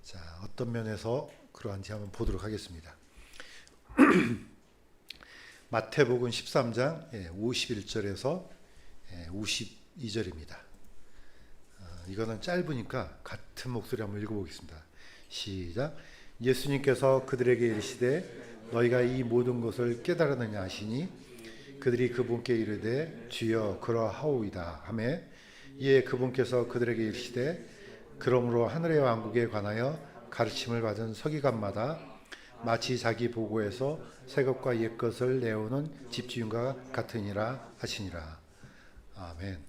자, 어떤 면에서 그러한지 한번 보도록 하겠습니다. 마태복음 13장 51절에서 52절입니다. 이거는 짧으니까 같은 목소리 한번 읽어보겠습니다. 시작. 예수님께서 그들에게 이르시되 너희가 이 모든 것을 깨달았느냐 하시니 그들이 그분께 이르되 주여 그러하오이다 하매 이에 그분께서 그들에게 이르시되 그러므로 하늘의 왕국에 관하여 가르침을 받은 서기관마다 마치 자기 보고에서 새 것과 옛 것을 내오는 집주인과 같으니라 하시니라. 아멘.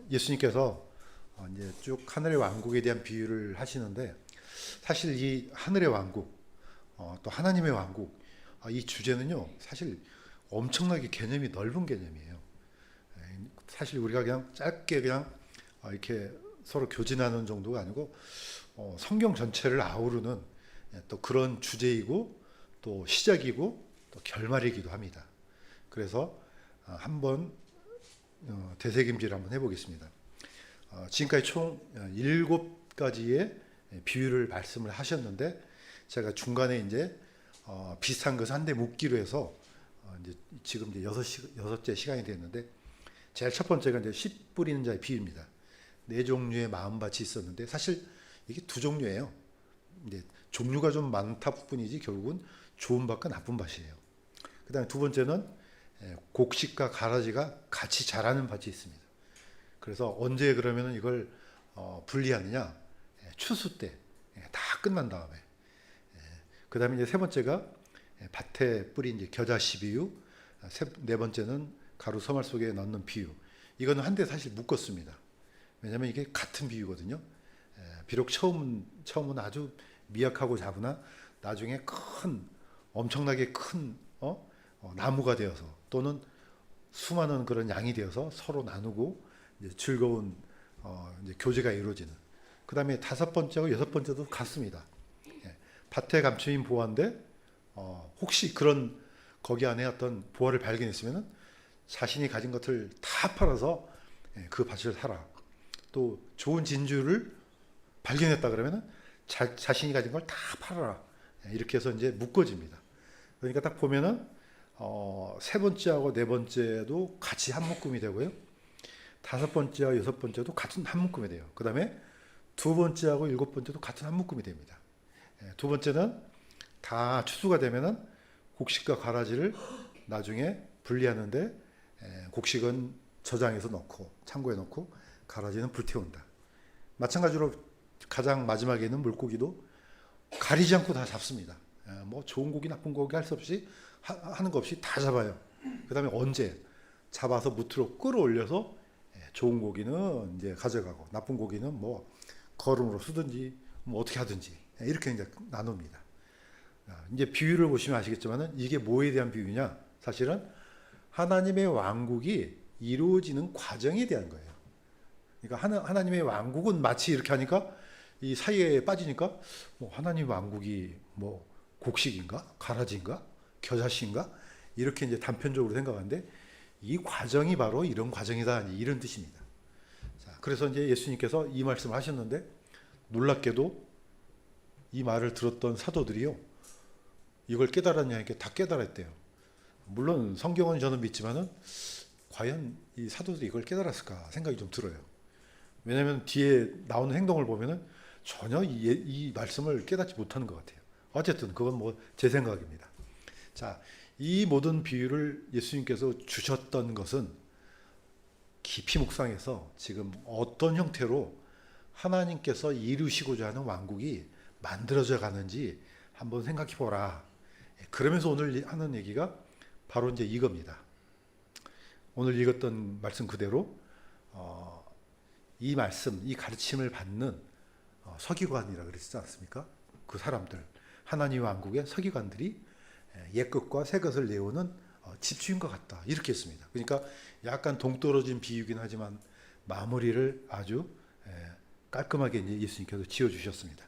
예수님께서 이제 쭉 하늘의 왕국에 대한 비유를 하시는데, 사실 이 하늘의 왕국, 또 하나님의 왕국, 이 주제는요 사실 엄청나게 개념이 넓은 개념이에요. 사실 우리가 그냥 짧게 그냥 이렇게 서로 교진하는 정도가 아니고 성경 전체를 아우르는 또 그런 주제이고 또 시작이고 또 결말이기도 합니다. 그래서 한번 되새김질을 한번 해보겠습니다. 지금까지 총 7가지의 비유를 말씀을 하셨는데, 제가 중간에 이제 비슷한 것을 한 대 묶기로 해서 이제 지금 이제 여섯째 시간이 됐는데, 제일 첫 번째가 이제 씨 뿌리는 자의 비유입니다. 4종류의 마음밭이 있었는데 사실 이게 2종류예요. 이제 종류가 좀 많다 뿐이지 결국은 좋은 밭과 나쁜 밭이에요. 그다음에 두 번째는 곡식과 가라지가 같이 자라는 밭이 있습니다. 그래서 언제 그러면은 이걸 분리하느냐? 추수 때 다 끝난 다음에. 그다음에 이제 세 번째가 밭에 뿌린 이제 겨자씨 비유, 네 번째는 가루 서말 속에 넣는 비유. 이거는 한 대 사실 묶었습니다. 왜냐하면 이게 같은 비유거든요. 비록 처음은 아주 미약하고 작으나 나중에 엄청나게 큰 나무가 되어서 또는 수많은 그런 양이 되어서 서로 나누고 이제 즐거운 이제 교제가 이루어지는. 그 다음에 5번째하고 6번째도 같습니다. 밭에 감추인 보화인데 혹시 그런 거기 안에 어떤 보화를 발견했으면은 자신이 가진 것을 다 팔아서 그 밭을 사라. 또 좋은 진주를 발견했다 그러면은 자신이 가진 걸 다 팔아라. 이렇게 해서 이제 묶어집니다. 그러니까 딱 보면은 세 번째하고 네 번째도 같이 한 묶음이 되고요. 5번째와 6번째도 같은 한 묶음이 돼요. 그 다음에 2번째하고 7번째도 같은 한 묶음이 됩니다. 두 번째는 다 추수가 되면은 곡식과 가라지를 나중에 분리하는데, 곡식은 저장해서 넣고 창고에 넣고 가라지는 불태운다. 마찬가지로 가장 마지막에 있는 물고기도 가리지 않고 다 잡습니다. 뭐 좋은 고기 나쁜 고기 할 수 없이 하는 거 없이 다 잡아요. 그 다음에 언제 잡아서 무트로 끌어올려서 좋은 고기는 이제 가져가고 나쁜 고기는 뭐 거름으로 쓰든지 뭐 어떻게 하든지 이렇게 이제 나눕니다. 이제 비유를 보시면 아시겠지만은 이게 뭐에 대한 비유냐? 사실은 하나님의 왕국이 이루어지는 과정에 대한 거예요. 그러니까 하나님의 왕국은 마치 이렇게 하니까 이 사이에 빠지니까 뭐 하나님 왕국이 뭐 곡식인가, 가라지인가, 겨자씨인가 이렇게 이제 단편적으로 생각하는데, 이 과정이 바로 이런 과정이다, 이런 뜻입니다. 자, 그래서 이제 예수님께서 이 말씀을 하셨는데, 놀랍게도 이 말을 들었던 사도들이요, 이걸 깨달았냐니까 다 깨달았대요. 물론 성경은 저는 믿지만은 과연 이 사도들이 이걸 깨달았을까 생각이 좀 들어요. 왜냐하면 뒤에 나오는 행동을 보면은 전혀 이 말씀을 깨닫지 못하는 것 같아요. 어쨌든 그건 뭐 제 생각입니다. 자, 이 모든 비유를 예수님께서 주셨던 것은 깊이 묵상해서 지금 어떤 형태로 하나님께서 이루시고자 하는 왕국이 만들어져 가는지 한번 생각해 보라. 그러면서 오늘 하는 얘기가 바로 이제 이겁니다. 오늘 읽었던 말씀 그대로 이 말씀, 이 가르침을 받는 서기관이라 그랬지 않습니까? 그 사람들, 하나님 왕국의 서기관들이 옛것과 새것을 내오는 집주인과 같다, 이렇게 했습니다. 그러니까 약간 동떨어진 비유긴 하지만 마무리를 아주 깔끔하게 이제 예수님께서 지어주셨습니다.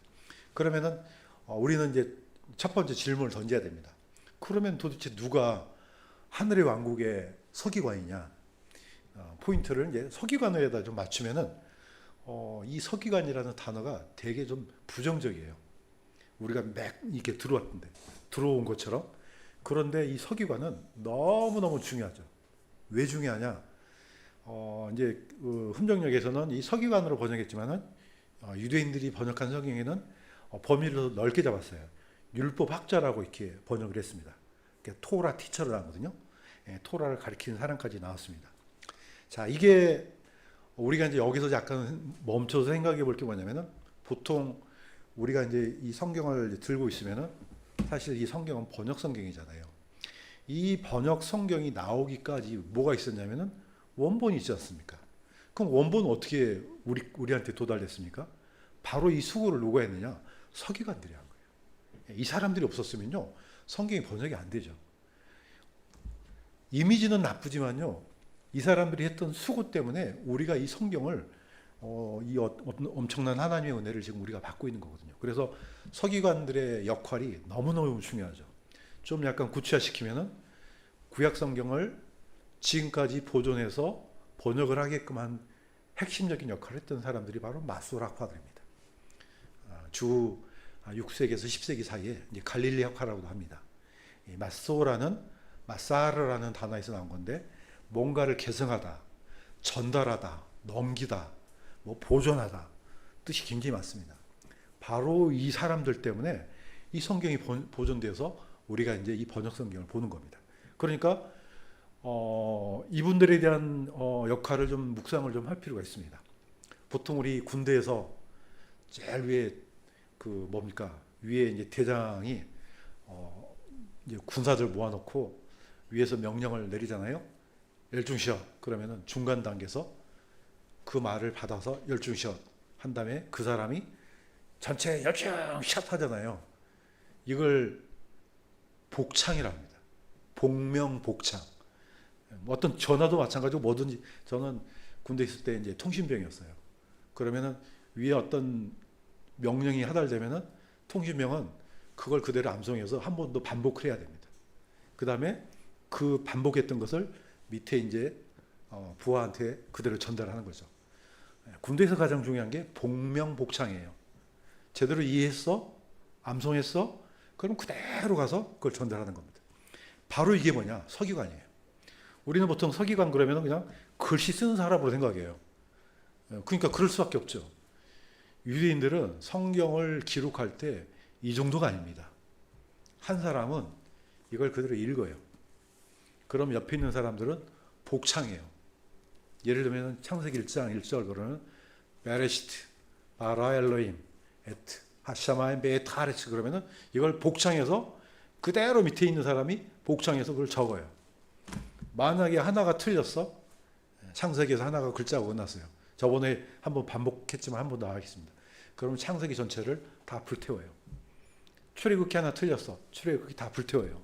그러면은 우리는 이제 첫 번째 질문을 던져야 됩니다. 그러면 도대체 누가 하늘의 왕국의 서기관이냐? 포인트를 이제 서기관에다 좀 맞추면은 이 서기관이라는 단어가 되게 좀 부정적이에요. 우리가 막 이렇게 들어온 것처럼. 그런데 이 서기관은 너무너무 중요하죠. 왜 중요하냐? 이제 흠정역에서는 이 서기관으로 번역했지만은 유대인들이 번역한 성경에는 범위를 넓게 잡았어요. 율법 학자라고 이렇게 번역을 했습니다. 토라 티처를 하거든요. 예, 토라를 가리키는 사람까지 나왔습니다. 자, 이게 우리가 이제 여기서 약간 멈춰서 생각해 볼 게 뭐냐면은 보통 우리가 이제 이 성경을 들고 있으면은 사실 이 성경은 번역 성경이잖아요. 이 번역 성경이 나오기까지 뭐가 있었냐면은 원본이 있지 않습니까? 그럼 원본은 어떻게 우리한테 도달됐습니까? 바로 이 수고를 누가 했느냐? 서기관들이 한 거예요. 이 사람들이 없었으면요, 성경이 번역이 안 되죠. 이미지는 나쁘지만요, 이 사람들이 했던 수고 때문에 우리가 이 성경을 엄청난 하나님의 은혜를 지금 우리가 받고 있는 거거든요. 그래서 서기관들의 역할이 너무너무 중요하죠. 좀 약간 구체화시키면은 구약 성경을 지금까지 보존해서 번역을 하게끔 한 핵심적인 역할을 했던 사람들이 바로 마소락파들입니다. 주 6세기에서 10세기 사이에 이제 갈릴리 학파라고도 합니다. 마사르라는 단어에서 나온 건데, 뭔가를 계승하다, 전달하다, 넘기다, 뭐 보존하다 뜻이 굉장히 많습니다. 바로 이 사람들 때문에 이 성경이 보존돼서 우리가 이제 이 번역 성경을 보는 겁니다. 그러니까 이분들에 대한 역할을 좀 묵상을 좀 할 필요가 있습니다. 보통 우리 군대에서 제일 위에 위에 이제 대장이 이제 군사들 모아놓고 위에서 명령을 내리잖아요. 열중시어 그러면은 중간 단계에서 그 말을 받아서 열중시어 한 다음에 그 사람이 전체 열중샷 하잖아요. 이걸 복창이라 합니다. 복명복창. 어떤 전화도 마찬가지고 뭐든지. 저는 군대 있을 때 이제 통신병이었어요. 그러면은 위에 어떤 명령이 하달되면은 통신병은 그걸 그대로 암송해서 한 번 더 반복을 해야 됩니다. 그 다음에 그 반복했던 것을 밑에 이제 부하한테 그대로 전달하는 거죠. 군대에서 가장 중요한 게 복명복창이에요. 제대로 이해했어? 암송했어? 그럼 그대로 가서 그걸 전달하는 겁니다. 바로 이게 뭐냐? 서기관이에요. 우리는 보통 서기관 그러면 그냥 글씨 쓰는 사람으로 생각해요. 그러니까 그럴 수밖에 없죠. 유대인들은 성경을 기록할 때 이 정도가 아닙니다. 한 사람은 이걸 그대로 읽어요. 그럼 옆에 있는 사람들은 복창해요. 예를 들면 창세기 1장 1절 그러면 베레시트 바라 엘로임 에트 하샤마임 베트 하레츠 그러면은 이걸 복창해서 그대로 밑에 있는 사람이 복창해서 그걸 적어요. 만약에 하나가 틀렸어, 창세기에서 하나가 글자가 끝났어요. 저번에 한번 반복했지만 한 번 더 하겠습니다. 그러면 창세기 전체를 다 불태워요. 출애굽기 하나 틀렸어, 출애굽기 다 불태워요.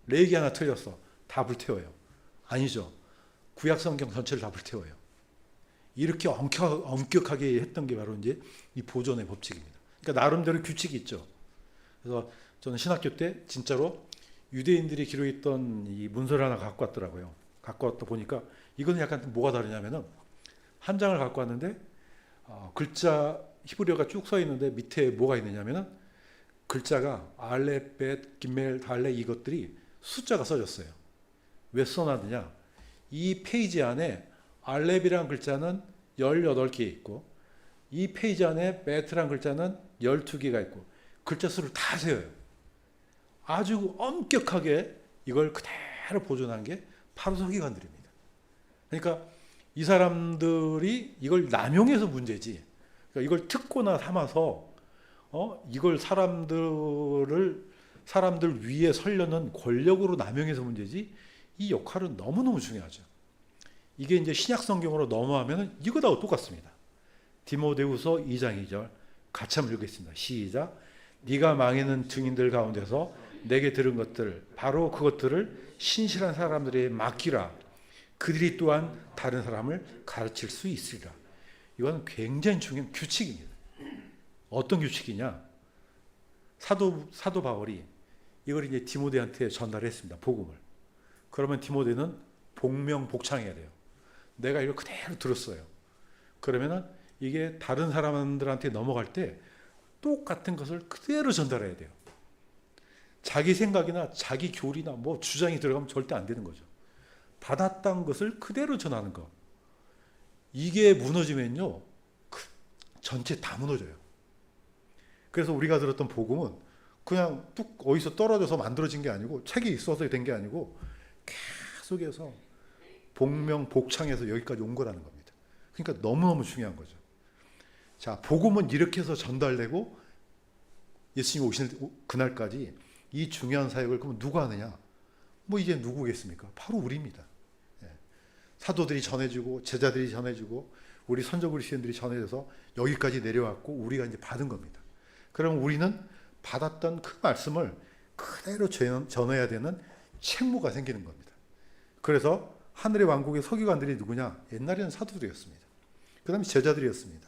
레위기 하나 틀렸어, 다 불태워요. 아니죠. 구약 성경 전체를 다 불태워요. 이렇게 엄격하게 했던 게 바로 이제 이 보존의 법칙입니다. 그러니까 나름대로 규칙이 있죠. 그래서 저는 신학교 때 진짜로 유대인들이 기록했던 이 문서를 하나 갖고 왔더라고요. 갖고 왔다 보니까 이거는 약간 뭐가 다르냐면은 한 장을 갖고 왔는데 글자 히브리어가 쭉 써 있는데 밑에 뭐가 있느냐면은 글자가 알렙, 벳, 기멜, 달레 이것들이 숫자가 써졌어요. 왜 써놨느냐? 이 페이지 안에 알렙이라는 글자는 18개 있고 이 페이지 안에 벳이라는 글자는 12개가 있고 글자 수를 다 세어요. 아주 엄격하게 이걸 그대로 보존한 게 바로 서기관들입니다. 그러니까 이 사람들이 이걸 남용해서 문제지. 그러니까 이걸 특고나 삼아서 이걸 사람들 위에 서려는 권력으로 남용해서 문제지. 이 역할은 너무너무 중요하죠. 이게 이제 신약 성경으로 넘어가면 이거하고 똑같습니다. 디모데후서 2장 2절 같이 한번 읽겠습니다. 시작. 네가 망하는 증인들 가운데서 내게 들은 것들 바로 그것들을 신실한 사람들에게 맡기라. 그들이 또한 다른 사람을 가르칠 수 있으리라. 이건 굉장히 중요한 규칙입니다. 어떤 규칙이냐? 사도 바울이 이걸 이제 디모데한테 전달했습니다. 복음을. 그러면 디모데는 복명복창해야 돼요. 내가 이걸 그대로 들었어요. 그러면은 이게 다른 사람들한테 넘어갈 때 똑같은 것을 그대로 전달해야 돼요. 자기 생각이나 자기 교리나 뭐 주장이 들어가면 절대 안 되는 거죠. 받았던 것을 그대로 전하는 거. 이게 무너지면요, 전체 다 무너져요. 그래서 우리가 들었던 복음은 그냥 뚝 어디서 떨어져서 만들어진 게 아니고, 책이 있어서 된 게 아니고 계속해서 복명복창해서 여기까지 온 거라는 겁니다. 그러니까 너무너무 중요한 거죠. 자, 복음은 이렇게 해서 전달되고 예수님 오실 그날까지 이 중요한 사역을 그럼 누가 하느냐? 뭐 이제 누구겠습니까? 바로 우리입니다. 예. 사도들이 전해주고 제자들이 전해주고 우리 선조 그리스도인들이 전해져서 여기까지 내려왔고 우리가 이제 받은 겁니다. 그럼 우리는 받았던 그 말씀을 그대로 전해야 되는 책무가 생기는 겁니다. 그래서 하늘의 왕국의 서기관들이 누구냐? 옛날에는 사도들이었습니다. 그 다음에 제자들이었습니다.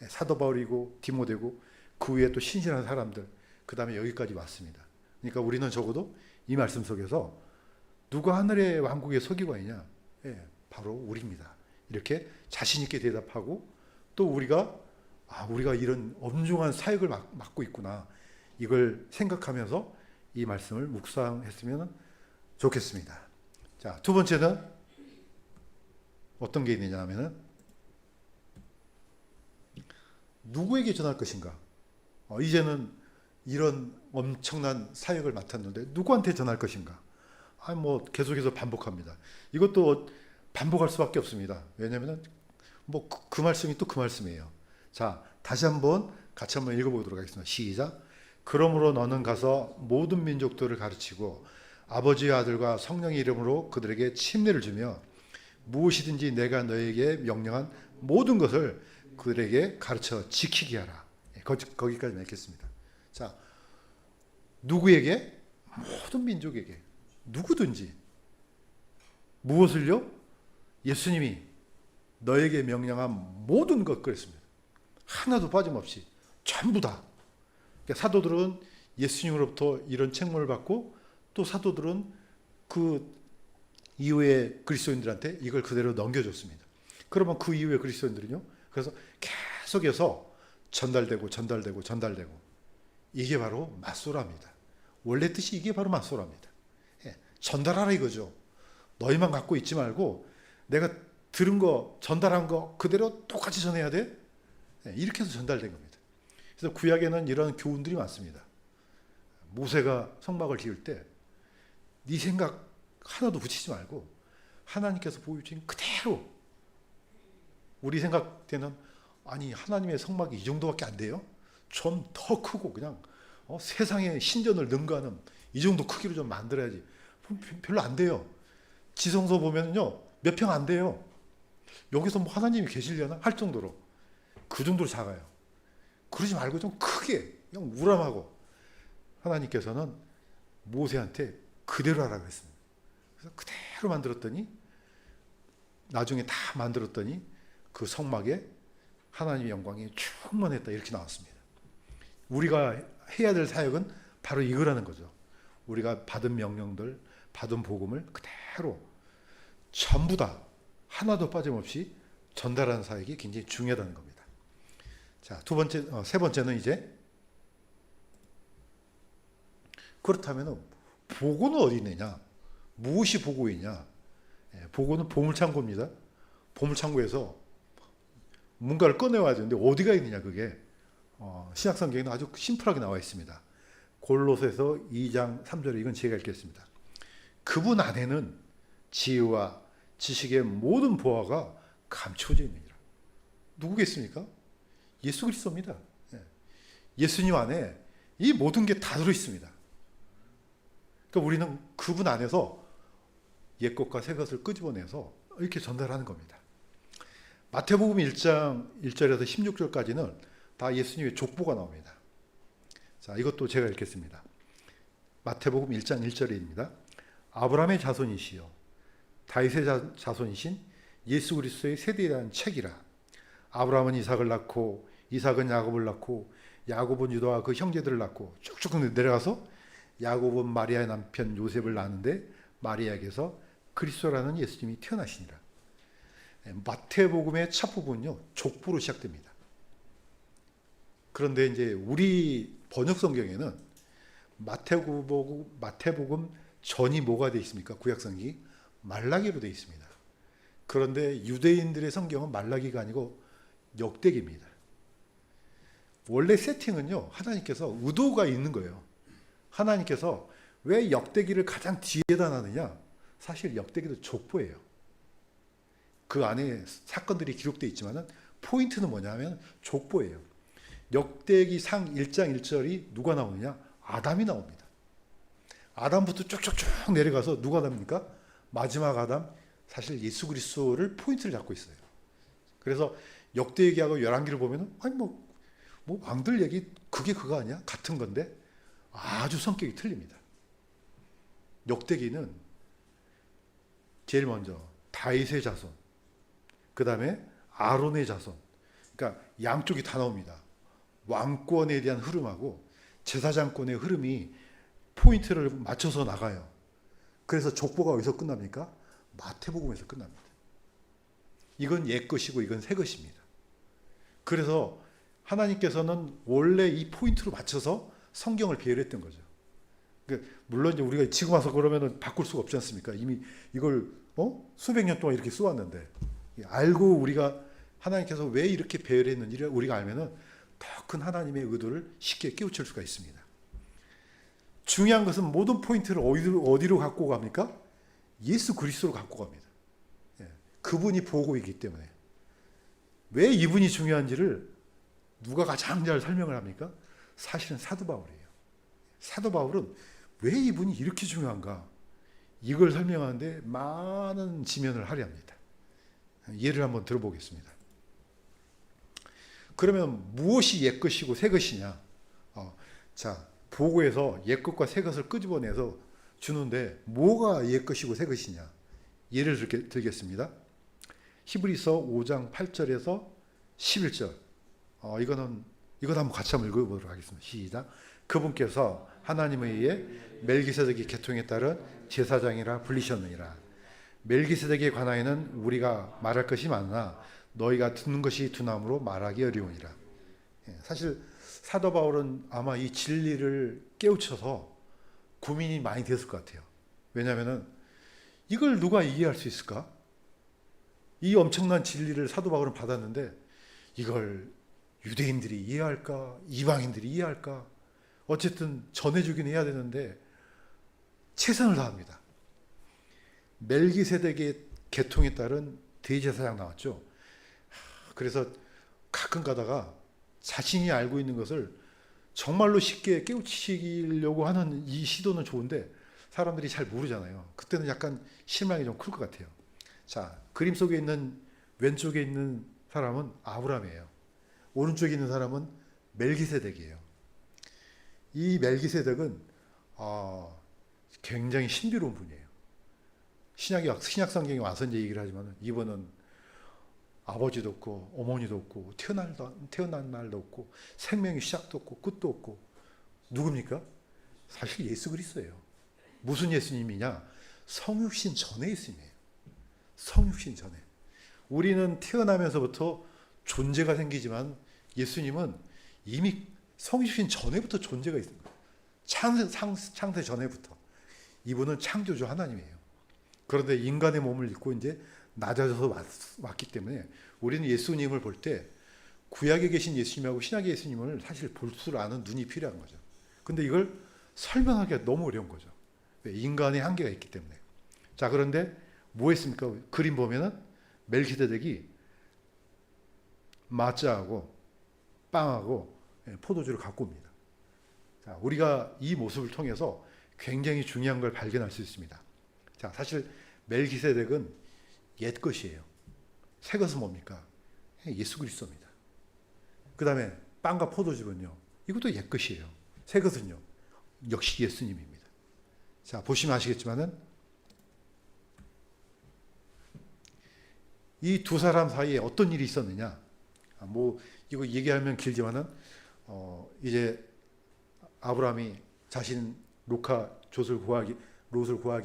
사도 바울이고 디모데고 그 위에 또 신실한 사람들, 그 다음에 여기까지 왔습니다. 그러니까 우리는 적어도 이 말씀 속에서 누가 하늘의 왕국의 서기관이냐? 바로 우리입니다. 이렇게 자신 있게 대답하고 또 우리가 이런 엄중한 사역을 맡고 있구나, 이걸 생각하면서 이 말씀을 묵상했으면 좋겠습니다. 자, 두 번째는 어떤 게 있느냐 하면은 누구에게 전할 것인가? 이제는 이런 엄청난 사역을 맡았는데 누구한테 전할 것인가? 뭐 계속해서 반복합니다. 이것도 반복할 수밖에 없습니다. 왜냐하면 뭐 그 말씀이 또 그 말씀이에요. 자, 다시 한번 같이 한번 읽어보도록 하겠습니다. 시작. 그러므로 너는 가서 모든 민족들을 가르치고 아버지의 아들과 성령의 이름으로 그들에게 침례를 주며 무엇이든지 내가 너에게 명령한 모든 것을 그들에게 가르쳐 지키게 하라. 거기까지 읽겠습니다. 자, 누구에게? 모든 민족에게. 누구든지. 무엇을요? 예수님이 너에게 명령한 모든 것 그랬습니다. 하나도 빠짐없이 전부 다. 그러니까 사도들은 예수님으로부터 이런 책무를 받고 또 사도들은 그 이후에 그리스도인들한테 이걸 그대로 넘겨줬습니다. 그러면 그 이후에 그리스도인들은요, 그래서 계속해서 전달되고 이게 바로 맞소라입니다. 원래 뜻이 이게 바로 맞소라입니다. 전달하라 이거죠. 너희만 갖고 있지 말고 내가 들은 거, 전달한 거 그대로 똑같이 전해야 돼. 이렇게 해서 전달된 겁니다. 그래서 구약에는 이런 교훈들이 많습니다. 모세가 성막을 지을 때 네 생각 하나도 붙이지 말고 하나님께서 보여주신 그대로, 우리 생각 때는 아니 하나님의 성막이 이 정도밖에 안 돼요? 좀 더 크고 그냥 세상에 신전을 능가하는 이 정도 크기로 좀 만들어야지. 별로 안 돼요. 지성소 보면요 몇 평 안 돼요. 여기서 뭐 하나님이 계시려나 할 정도로, 그 정도로 작아요. 그러지 말고 좀 크게 그냥 우람하고, 하나님께서는 모세한테 그대로 하라고 했습니다. 그래서 그대로 만들었더니 나중에 다 만들었더니 그 성막에 하나님의 영광이 충만했다, 이렇게 나왔습니다. 우리가 해야 될 사역은 바로 이거라는 거죠. 우리가 받은 명령들, 받은 복음을 그대로 전부 다 하나도 빠짐없이 전달하는 사역이 굉장히 중요하다는 겁니다. 자, 세 번째는 이제, 그렇다면 보고는 어디 있느냐? 무엇이 보고이냐? 보고는 보물창고입니다. 보물창고에서 뭔가를 꺼내와야 되는데 어디가 있느냐, 그게. 신약성경에는 아주 심플하게 나와 있습니다. 골로새서 2장 3절에 이건 제가 읽겠습니다. 그분 안에는 지혜와 지식의 모든 보화가 감춰져 있느니라. 누구겠습니까? 예수 그리스도입니다. 예수님 안에 이 모든 게 다 들어 있습니다. 그러니까 우리는 그분 안에서 옛 것과 새 것을 끄집어내서 이렇게 전달하는 겁니다. 마태복음 1장 1절에서 16절까지는 다 예수님의 족보가 나옵니다. 자, 이것도 제가 읽겠습니다. 마태복음 1장 1절입니다. 아브라함의 자손이시여 다윗의 자손이신 예수 그리스도의 세대에 대한 책이라. 아브라함은 이삭을 낳고 이삭은 야곱을 낳고 야곱은 유다와 그 형제들을 낳고 쭉쭉 내려가서 야곱은 마리아의 남편 요셉을 낳았는데 마리아에게서 그리스도라는 예수님이 태어나시니라. 마태복음의 첫 부분은요, 족보로 시작됩니다. 그런데 이제 우리 번역 성경에는 마태복음 전이 뭐가 되어 있습니까? 구약성경이 말라기로 되어 있습니다. 그런데 유대인들의 성경은 말라기가 아니고 역대기입니다. 원래 세팅은요, 하나님께서 의도가 있는 거예요. 하나님께서 왜 역대기를 가장 뒤에다 놨느냐? 사실 역대기도 족보예요. 그 안에 사건들이 기록되어 있지만은 포인트는 뭐냐면 족보예요. 역대기상 1장 1절이 누가 나오느냐? 아담이 나옵니다. 아담부터 쭉쭉쭉 내려가서 누가 나옵니까? 마지막 아담, 사실 예수 그리스도를 포인트를 잡고 있어요. 그래서 역대기하고 열왕기를 보면은 아니 뭐 왕들 얘기 그게 그거 아니야? 같은 건데 아주 성격이 틀립니다. 역대기는 제일 먼저 다윗의 자손, 그 다음에 아론의 자손, 그러니까 양쪽이 다 나옵니다. 왕권에 대한 흐름하고 제사장권의 흐름이 포인트를 맞춰서 나가요. 그래서 족보가 어디서 끝납니까? 마태복음에서 끝납니다. 이건 옛 것이고 이건 새 것입니다. 그래서 하나님께서는 원래 이 포인트로 맞춰서 성경을 배열했던 거죠. 그러니까 물론 이제 우리가 지금 와서 그러면은 바꿀 수가 없지 않습니까? 이미 이걸 수백 년 동안 이렇게 써왔는데 알고 우리가 하나님께서 왜 이렇게 배열했는지를 우리가 알면은 더 큰 하나님의 의도를 쉽게 깨우칠 수가 있습니다. 중요한 것은 모든 포인트를 어디로 갖고 갑니까? 예수 그리스도로 갖고 갑니다. 그분이 보고이기 때문에. 왜 이분이 중요한지를 누가 가장 잘 설명을 합니까? 사실은 사도 바울이에요. 사도 바울은 왜 이분이 이렇게 중요한가? 이걸 설명하는데 많은 지면을 할애합니다. 예를 한번 들어보겠습니다. 그러면 무엇이 옛 것이고 새 것이냐? 자, 보고에서 옛 것과 새 것을 끄집어내서 주는데 뭐가 옛 것이고 새 것이냐? 예를 들겠습니다. 히브리서 5장 8절에서 11절. 이건 한번 같이 한번 읽어보도록 하겠습니다. 시작. 그분께서 하나님에 의해 멜기세덱의 계통에 따른 제사장이라 불리셨느니라. 멜기세덱에 관하여는 우리가 말할 것이 많으나 너희가 듣는 것이 두나무로 말하기 어려우니라. 사실 사도 바울은 아마 이 진리를 깨우쳐서 고민이 많이 됐을 것 같아요. 왜냐하면은 이걸 누가 이해할 수 있을까? 이 엄청난 진리를 사도 바울은 받았는데 이걸 유대인들이 이해할까? 이방인들이 이해할까? 어쨌든 전해주긴 해야 되는데 최선을 다합니다. 멜기세덱의 계통에 따른 대제사장 나왔죠. 그래서 가끔 가다가 자신이 알고 있는 것을 정말로 쉽게 깨우치려고 하는 이 시도는 좋은데 사람들이 잘 모르잖아요. 그때는 약간 실망이 좀 클 것 같아요. 자, 그림 속에 있는 왼쪽에 있는 사람은 아브라함이에요. 오른쪽에 있는 사람은 멜기세덱이에요. 이 멜기세덱은 굉장히 신비로운 분이에요. 신약 성경에 와서 이제 얘기를 하지만 이분은 아버지도 없고 어머니도 없고 태어난 날도 없고 생명의 시작도 없고 끝도 없고 누굽니까? 사실 예수 그리스도예요. 무슨 예수님이냐? 성육신 전에 예수님이에요. 성육신 전에. 우리는 태어나면서부터 존재가 생기지만 예수님은 이미 성육신 전에부터 존재가 있습니다. 창세 전에부터. 이분은 창조주 하나님이에요. 그런데 인간의 몸을 입고 이제 낮아져서 왔기 때문에 우리는 예수님을 볼 때 구약에 계신 예수님하고 신약의 예수님을 사실 볼 줄 아는 눈이 필요한 거죠. 근데 이걸 설명하기가 너무 어려운 거죠. 인간의 한계가 있기 때문에. 자, 그런데 뭐 했습니까? 그림 보면은 멜기세덱이 마자하고 빵하고 포도주를 갖고 옵니다. 자, 우리가 이 모습을 통해서 굉장히 중요한 걸 발견할 수 있습니다. 자, 사실 멜기세덱은 옛 것이에요. 새 것은 뭡니까? 예수 그리스도입니다. 그 다음에 빵과 포도주는요, 이것도 옛 것이에요. 새 것은요, 역시 예수님입니다. 자, 보시면 아시겠지만은 이 두 사람 사이에 어떤 일이 있었느냐? 이거 얘기하면 길지만은 이제 아브라함이 자신 롯을 구하기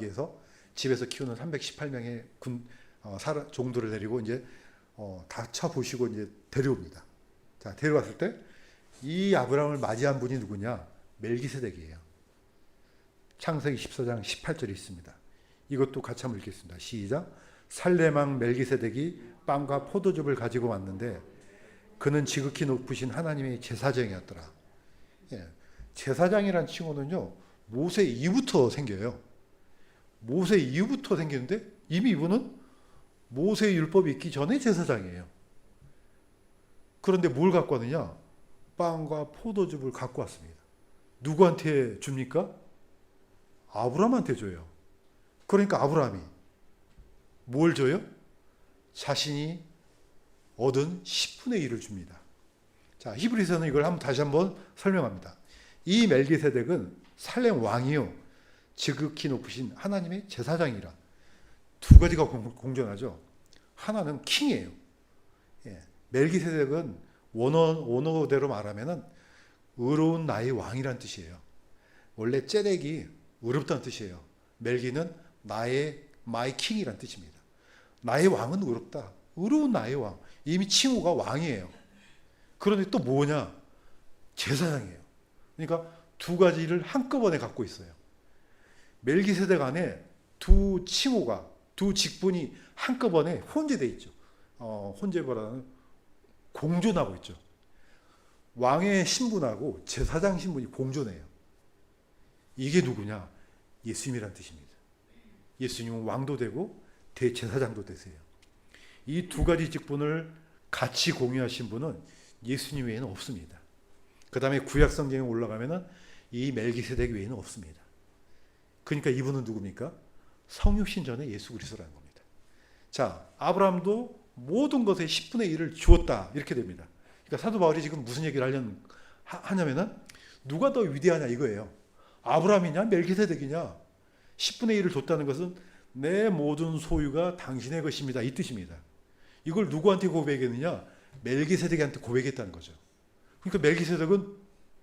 위해서 집에서 키우는 318명의 종들을 데리고 이제 다 쳐보시고 이제 데려옵니다. 자, 데려왔을 때 이 아브라함을 맞이한 분이 누구냐? 멜기세덱이에요. 창세기 14장 18절에 있습니다. 이것도 같이 한번 읽겠습니다. 시작. 살레망 멜기세덱이 빵과 포도즙을 가지고 왔는데 그는 지극히 높으신 하나님의 제사장이었더라. 예, 제사장이란 칭호는요, 모세 이후부터 생겨요. 모세 이후부터 생기는데 이미 이분은 모세 율법이 있기 전에 제사장이에요. 그런데 뭘 갖고 왔느냐? 빵과 포도즙을 갖고 왔습니다. 누구한테 줍니까? 아브라함한테 줘요. 그러니까 아브라함이 뭘 줘요? 자신이 얻은 10분의 1을 줍니다. 자, 히브리서는 이걸 다시 한번 설명합니다. 이 멜기세덱은 살렘 왕이요, 지극히 높으신 하나님의 제사장이라. 두 가지가 공존하죠. 하나는 킹이에요. 예, 멜기세덱은 원어대로 말하면은 의로운 나의 왕이란 뜻이에요. 원래 ጼ덱이 의롭다는 뜻이에요. 멜기는 마이 킹이란 뜻입니다. 나의 왕은 의롭다. 의로운 나의 왕. 이미 칭호가 왕이에요. 그런데 또 뭐냐? 제사장이에요. 그러니까 두 가지를 한꺼번에 갖고 있어요. 멜기세덱 안에 두 칭호가, 두 직분이 한꺼번에 혼재되어 있죠. 혼재보다는 공존하고 있죠. 왕의 신분하고 제사장 신분이 공존해요. 이게 누구냐? 예수님이란 뜻입니다. 예수님은 왕도 되고 대제사장도 되세요. 이 두 가지 직분을 같이 공유하신 분은 예수님 외에는 없습니다. 그 다음에 구약 성경에 올라가면은 이 멜기세덱 외에는 없습니다. 그러니까 이분은 누굽니까? 성육신 전에 예수 그리스도라는 겁니다. 자, 아브라함도 모든 것의 10분의 1을 주었다, 이렇게 됩니다. 그러니까 사도 바울이 지금 무슨 얘기를 하냐면은 누가 더 위대하냐 이거예요. 아브라함이냐 멜기세덱이냐. 10분의 1을 줬다는 것은 내 모든 소유가 당신의 것입니다, 이 뜻입니다. 이걸 누구한테 고백했느냐? 멜기세덱한테 고백했다는 거죠. 그러니까 멜기세덱은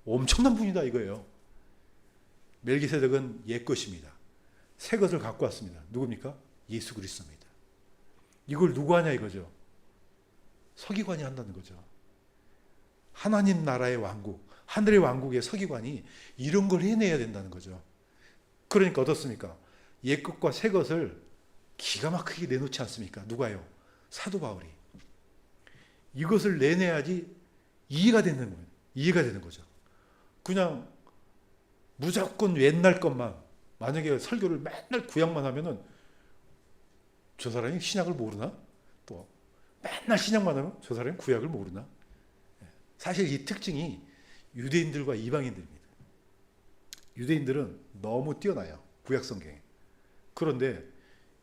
엄청난 분이다 이거예요. 멜기세덱은 옛 것입니다. 새 것을 갖고 왔습니다. 누굽니까? 예수 그리스도입니다. 이걸 누구 하냐 이거죠. 서기관이 한다는 거죠. 하나님 나라의 왕국, 하늘의 왕국의 서기관이 이런 걸 해내야 된다는 거죠. 그러니까 어떻습니까? 옛 것과 새 것을 기가 막히게 내놓지 않습니까? 누가요? 사도 바울이. 이것을 내내야지 이해가 되는 거예요. 이해가 되는 거죠. 그냥 무조건 옛날 것만, 만약에 설교를 맨날 구약만 하면은 저 사람이 신약을 모르나? 또 맨날 신약만 하면 저 사람이 구약을 모르나? 사실 이 특징이 유대인들과 이방인들입니다. 유대인들은 너무 뛰어나요. 구약 성경에. 그런데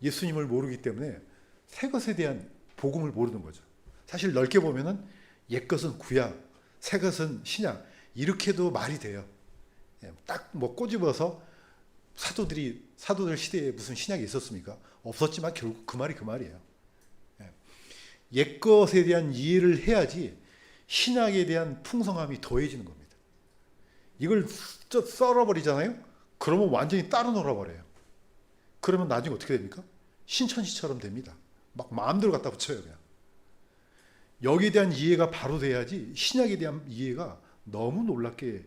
예수님을 모르기 때문에 새 것에 대한 복음을 모르는 거죠. 사실 넓게 보면은 옛 것은 구약, 새 것은 신약, 이렇게도 말이 돼요. 딱 뭐 꼬집어서 사도들 시대에 무슨 신약이 있었습니까? 없었지만 결국 그 말이 그 말이에요. 옛 것에 대한 이해를 해야지 신약에 대한 풍성함이 더해지는 겁니다. 이걸 썰어버리잖아요? 그러면 완전히 따로 놀아버려요. 그러면 나중에 어떻게 됩니까? 신천지처럼 됩니다. 막 마음대로 갖다 붙여요, 그냥. 여기에 대한 이해가 바로 돼야지 신약에 대한 이해가 너무 놀랍게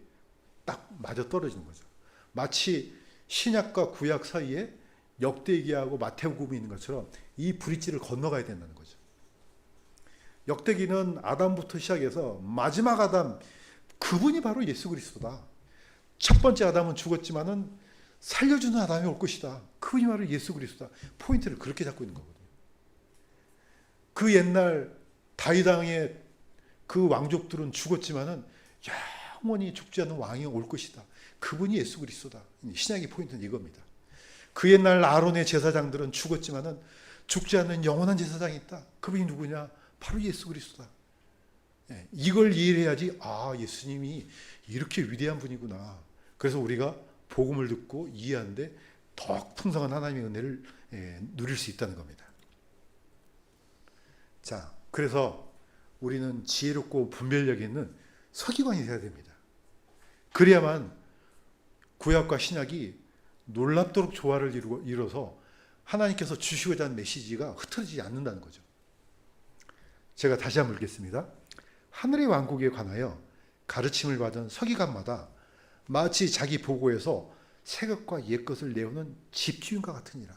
딱 맞아 떨어지는 거죠. 마치 신약과 구약 사이에 역대기하고 마태복음이 있는 것처럼 이 브릿지를 건너가야 된다는 거죠. 역대기는 아담부터 시작해서 마지막 아담, 그분이 바로 예수 그리스도다. 첫 번째 아담은 죽었지만은 살려주는 아담이 올 것이다. 그분이 바로 예수 그리스도다. 포인트를 그렇게 잡고 있는 거거든요. 그 옛날 다윗 왕의 그 왕족들은 죽었지만은 영원히 죽지 않는 왕이 올 것이다. 그분이 예수 그리스도다. 신약의 포인트는 이겁니다. 그 옛날 아론의 제사장들은 죽었지만은 죽지 않는 영원한 제사장이 있다. 그분이 누구냐? 바로 예수 그리스도다. 이걸 이해해야지, 아, 예수님이 이렇게 위대한 분이구나. 그래서 우리가 복음을 듣고 이해하는데 더 풍성한 하나님의 은혜를 누릴 수 있다는 겁니다. 자, 그래서 우리는 지혜롭고 분별력 있는 서기관이 되어야 됩니다. 그래야만 구약과 신약이 놀랍도록 조화를 이뤄서 하나님께서 주시고자 하는 메시지가 흐트러지지 않는다는 거죠. 제가 다시 한번 읽겠습니다. 하늘의 왕국에 관하여 가르침을 받은 서기관마다 마치 자기 보고에서 새 것과 옛 것을 내오는 집주인과 같으니라.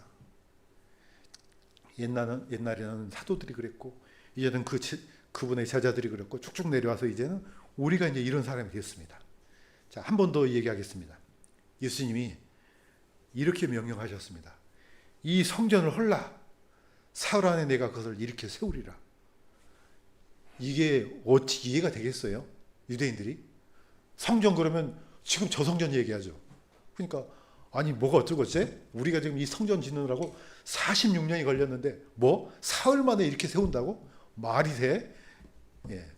옛날에는 사도들이 그랬고, 이제는 그분의 제자들이 그랬고, 쭉쭉 내려와서 이제는 우리가 이제 이런 사람이 되었습니다. 자, 한 번 더 얘기하겠습니다. 예수님이 이렇게 명령하셨습니다. 이 성전을 헐라. 사흘 안에 내가 그것을 일으켜 세우리라. 이게 어찌 이해가 되겠어요? 유대인들이? 성전 그러면 지금 저 성전 얘기하죠. 그러니까 아니 뭐가 어쩌고째? 우리가 지금 이 성전 짓느라고 46년이 걸렸는데 뭐? 사흘 만에 이렇게 세운다고? 말이 돼? 예.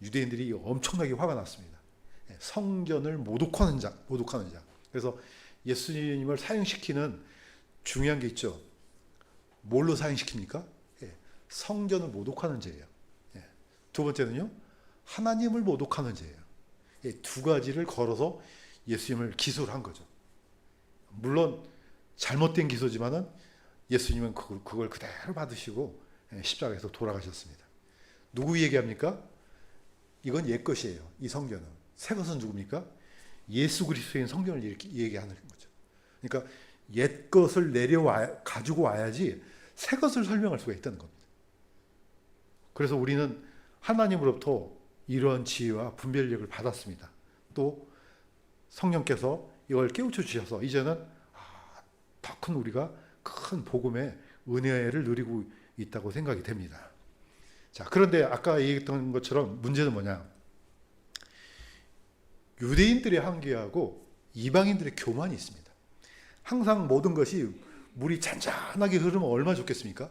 유대인들이 엄청나게 화가 났습니다. 예. 성전을 모독하는 자. 그래서 예수님을 사형시키는 중요한 게 있죠. 뭘로 사형시킵니까? 예. 성전을 모독하는 죄예요. 예. 두 번째는요. 하나님을 모독하는 죄예요. 예. 두 가지를 걸어서 예수님을 기소를 한 거죠. 물론 잘못된 기소지만은 예수님은 그걸 그대로 받으시고 십자가에서 돌아가셨습니다. 누구 얘기합니까? 이건 옛 것이에요. 이 성전은. 새 것은 누굽니까? 예수 그리스도인 성전을 이렇게 얘기하는 거죠. 그러니까 옛 것을 가지고 와야지 새 것을 설명할 수가 있다는 겁니다. 그래서 우리는 하나님으로부터 이러한 지혜와 분별력을 받았습니다. 또 성령께서 이걸 깨우쳐 주셔서 이제는 더 큰 우리가 큰 복음의 은혜를 누리고 있다고 생각이 됩니다. 자, 그런데 아까 얘기했던 것처럼 문제는 뭐냐? 유대인들의 한계하고 이방인들의 교만이 있습니다. 항상 모든 것이 물이 잔잔하게 흐르면 얼마나 좋겠습니까?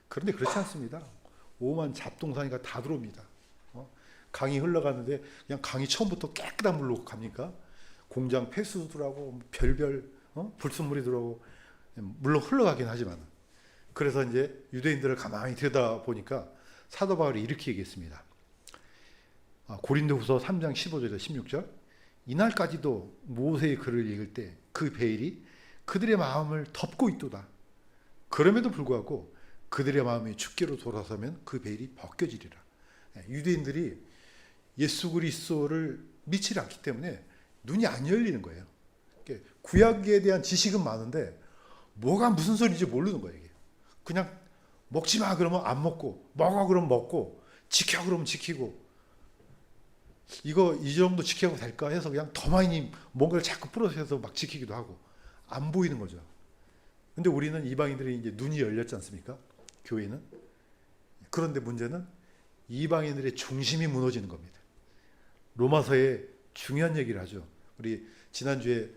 그런데 그렇지 않습니다. 오만 잡동사니가 다 들어옵니다. 강이 흘러가는데 그냥 강이 처음부터 깨끗한 물로 갑니까? 공장 폐수도 들어가고 별별 불순물이 들어오고 물론 흘러가긴 하지만 그래서 이제 유대인들을 가만히 들여다보니까 사도 바울이 이렇게 얘기했습니다. 고린도후서 3장 15절에서 16절 이날까지도 모세의 글을 읽을 때 그 베일이 그들의 마음을 덮고 있도다. 그럼에도 불구하고 그들의 마음이 주께로 돌아서면 그 베일이 벗겨지리라. 유대인들이 예수 그리스도를 믿지 않기 때문에 눈이 안 열리는 거예요. 구약에 대한 지식은 많은데 뭐가 무슨 소리인지 모르는 거예요. 그냥 먹지 마 그러면 안 먹고, 먹어 그러면 먹고, 지켜 그러면 지키고, 이거 이 정도 지켜도 될까 해서 그냥 더 많이 뭔가를 자꾸 풀어서 막 지키기도 하고 안 보이는 거죠. 근데 우리는 이방인들이 이제 눈이 열렸지 않습니까? 교회는. 그런데 문제는 이방인들의 중심이 무너지는 겁니다. 로마서에 중요한 얘기를 하죠. 우리 지난주에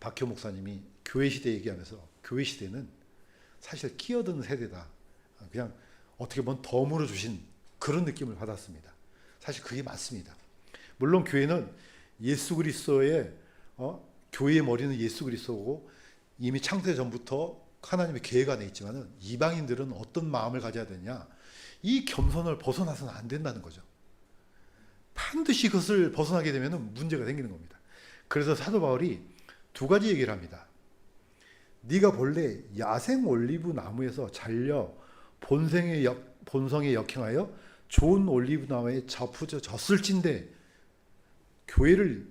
박효 목사님이 교회 시대 얘기하면서 교회 시대는 사실 끼어드는 세대다. 그냥 어떻게 보면 덤으로 주신 그런 느낌을 받았습니다. 사실 그게 맞습니다. 물론 교회는 예수 그리스도의 교회의 머리는 예수 그리스도고 이미 창세 전부터 하나님의 계획 안에 있지만은 이방인들은 어떤 마음을 가져야 되냐? 이 겸손을 벗어나서는 안 된다는 거죠. 반드시 그것을 벗어나게 되면 문제가 생기는 겁니다. 그래서 사도 바울이 두 가지 얘기를 합니다. 네가 본래 야생 올리브 나무에서 잘려 본성에 역행하여 좋은 올리브 나무에 졌을진데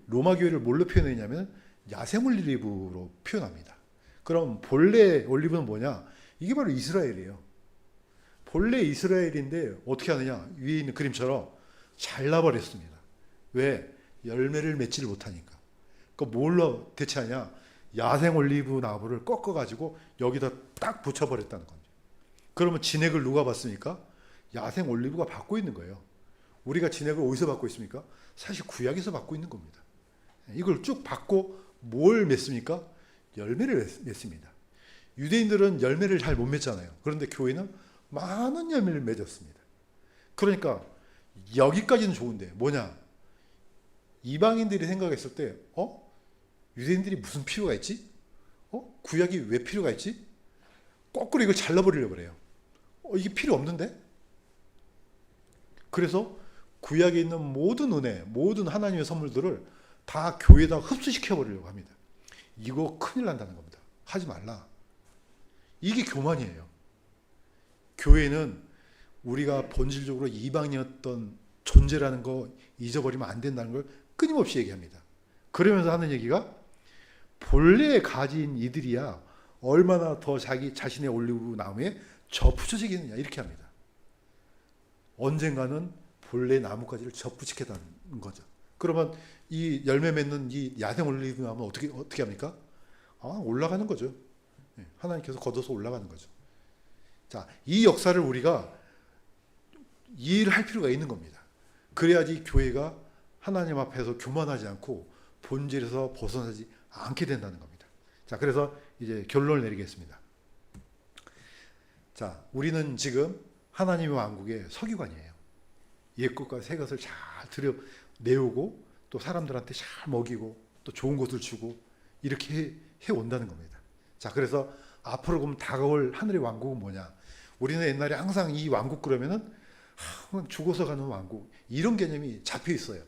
로마 교회를 뭘로 표현했냐면 야생 올리브로 표현합니다. 그럼 본래 올리브는 뭐냐? 이게 바로 이스라엘이에요. 본래 이스라엘인데 어떻게 하느냐? 위에 있는 그림처럼 잘라버렸습니다. 왜? 열매를 맺지를 못하니까. 그러니까 뭘로 대체하냐? 야생 올리브 나무를 꺾어가지고 여기다 딱 붙여버렸다는 거죠. 그러면 진액을 누가 받습니까? 야생 올리브가 받고 있는 거예요. 우리가 진액을 어디서 받고 있습니까? 사실 구약에서 받고 있는 겁니다. 이걸 쭉 받고 뭘 맺습니까? 열매를 맺습니다. 유대인들은 열매를 잘 못 맺잖아요. 그런데 교회는 많은 열매를 맺었습니다. 그러니까 여기까지는 좋은데 뭐냐? 이방인들이 생각했을 때 유대인들이 무슨 필요가 있지? 구약이 왜 필요가 있지? 거꾸로 이걸 잘라버리려고 그래요. 이게 필요 없는데? 그래서 구약에 있는 모든 은혜, 모든 하나님의 선물들을 다 교회에다 흡수시켜버리려고 합니다. 이거 큰일 난다는 겁니다. 하지 말라. 이게 교만이에요. 교회는 우리가 본질적으로 이방이었던 존재라는 거 잊어버리면 안 된다는 걸 끊임없이 얘기합니다. 그러면서 하는 얘기가 본래 가진 이들이야 얼마나 더 자기 자신의 올리브 나무에 접붙여지겠느냐 이렇게 합니다. 언젠가는 본래 나뭇가지를 접붙이겠다는 거죠. 그러면 이 열매 맺는 이 야생 올리브 나무는 어떻게 합니까? 올라가는 거죠. 하나님께서 걷어서 올라가는 거죠. 자, 이 역사를 우리가 이해를 할 필요가 있는 겁니다. 그래야지 교회가 하나님 앞에서 교만하지 않고 본질에서 벗어나지 않게 된다는 겁니다. 자, 그래서 이제 결론을 내리겠습니다. 자, 우리는 지금 하나님의 왕국의 서기관이에요. 옛것과 새것을 잘 내오고 또 사람들한테 잘 먹이고 또 좋은 것을 주고 이렇게 해온다는 겁니다. 자, 그래서 앞으로 그럼 다가올 하늘의 왕국은 뭐냐? 우리는 옛날에 항상 이 왕국 그러면은 죽어서 가는 왕국 이런 개념이 잡혀 있어요.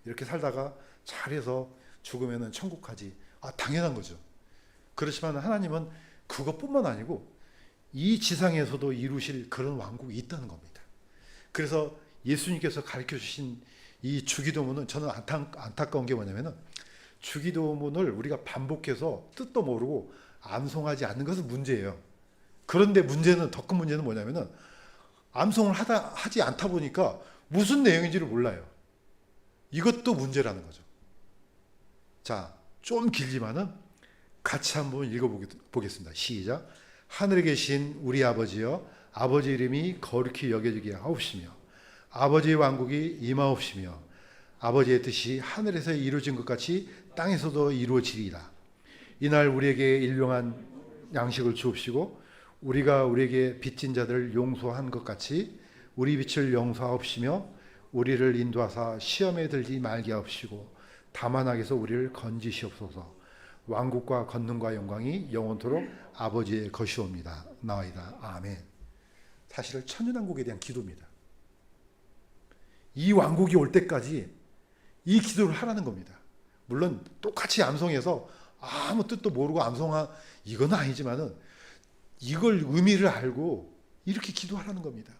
이렇게 살다가 잘해서 죽으면은 천국 가지. 당연한 거죠. 그렇지만 하나님은 그것뿐만 아니고 이 지상에서도 이루실 그런 왕국이 있다는 겁니다. 그래서 예수님께서 가르쳐 주신 이 주기도문은 저는 안타까운 게 뭐냐면은 주기도문을 우리가 반복해서 뜻도 모르고 암송하지 않는 것은 문제예요. 그런데 문제는 더 큰 문제는 뭐냐면은 암송을 하지 않다 보니까 무슨 내용인지를 몰라요. 이것도 문제라는 거죠. 자, 좀 길지만은 같이 한번 읽어보겠습니다. 시작. 하늘에 계신 우리 아버지여, 아버지 이름이 거룩히 여겨지게 하옵시며 아버지의 왕국이 임하옵시며 아버지의 뜻이 하늘에서 이루어진 것 같이 땅에서도 이루어지리이다. 이날 우리에게 일용한 양식을 주옵시고 우리가 우리에게 빚진 자들을 용서한 것 같이 우리 빚을 용서하옵시며 우리를 인도하사 시험에 들지 말게 하옵시고 다만 악에서 우리를 건지시옵소서. 왕국과 권능과 영광이 영원토록 아버지의 것이옵니다. 나와이다. 아멘. 사실은 천년왕국에 대한 기도입니다. 이 왕국이 올 때까지 이 기도를 하라는 겁니다. 물론 똑같이 암송해서 아무 뜻도 모르고 이건 아니지만은 이걸 의미를 알고 이렇게 기도하라는 겁니다.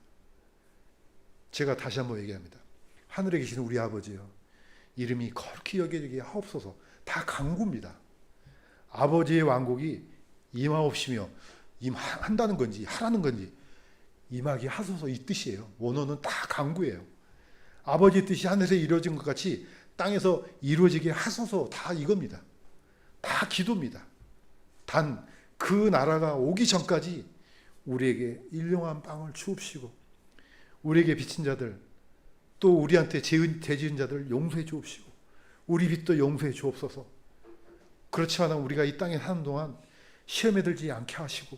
제가 다시 한번 얘기합니다. 하늘에 계시는 우리 아버지여, 이름이 거룩히 여겨지게 하옵소서. 다 간구입니다. 아버지의 왕국이 임하옵시며, 임한다는 건지 하라는 건지 임하게 하소서 이 뜻이에요. 원어는 다 간구예요. 아버지의 뜻이 하늘에서 이루어진 것 같이 땅에서 이루어지게 하소서 다 이겁니다. 다 기도입니다. 단 그 나라가 오기 전까지 우리에게 일용한 빵을 주옵시고 우리에게 빚진 자들 또 우리한테 죄지은 자들 용서해 주옵시고 우리 빚도 용서해 주옵소서. 그렇지만 우리가 이 땅에 사는 동안 시험에 들지 않게 하시고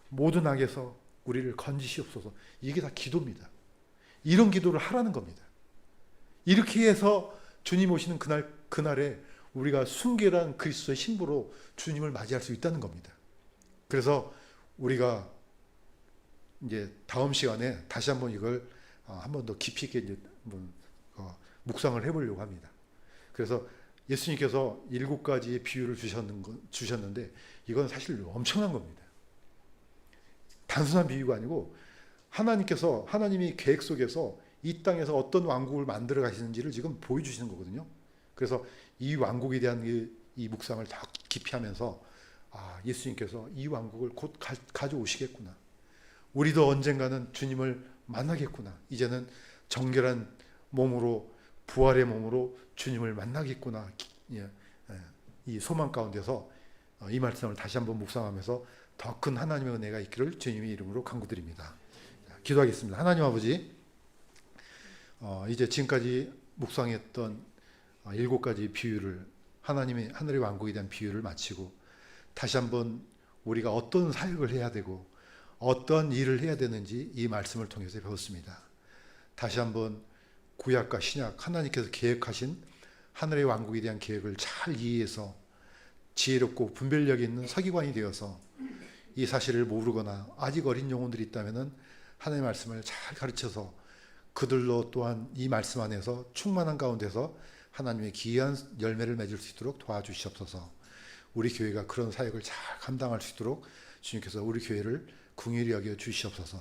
모든 악에서 우리를 건지시옵소서. 이게 다 기도입니다. 이런 기도를 하라는 겁니다. 이렇게 해서 주님 오시는 그날에 우리가 순결한 그리스도의 신부로 주님을 맞이할 수 있다는 겁니다. 그래서 우리가 이제 다음 시간에 다시 한번 이걸 한 번 더 깊이 있게 이제 묵상을 해보려고 합니다. 그래서 예수님께서 7가지의 비유를 주셨는데 이건 사실 엄청난 겁니다. 단순한 비유가 아니고 하나님이 계획 속에서 이 땅에서 어떤 왕국을 만들어 가시는지를 지금 보여주시는 거거든요. 그래서 이 왕국에 대한 이 묵상을 더 깊이 하면서 예수님께서 이 왕국을 곧 가져오시겠구나. 우리도 언젠가는 주님을 만나겠구나. 이제는 정결한 몸으로 부활의 몸으로 주님을 만나겠구나. 이 소망 가운데서 이 말씀을 다시 한번 묵상하면서 더 큰 하나님의 은혜가 있기를 주님의 이름으로 간구드립니다. 기도하겠습니다. 하나님 아버지, 이제 지금까지 묵상했던 7가지 비유를 하나님의 하늘의 왕국에 대한 비유를 마치고 다시 한번 우리가 어떤 사역을 해야 되고 어떤 일을 해야 되는지 이 말씀을 통해서 배웠습니다. 다시 한번 구약과 신약 하나님께서 계획하신 하늘의 왕국에 대한 계획을 잘 이해해서 지혜롭고 분별력 있는 서기관이 되어서 이 사실을 모르거나 아직 어린 영혼들이 있다면 하나님의 말씀을 잘 가르쳐서 그들로 또한 이 말씀 안에서 충만한 가운데서 하나님의 기이한 열매를 맺을 수 있도록 도와주시옵소서. 우리 교회가 그런 사역을 잘 감당할 수 있도록 주님께서 우리 교회를 긍휼히 여겨 주시옵소서.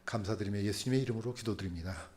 감사드리며 예수님의 이름으로 기도드립니다.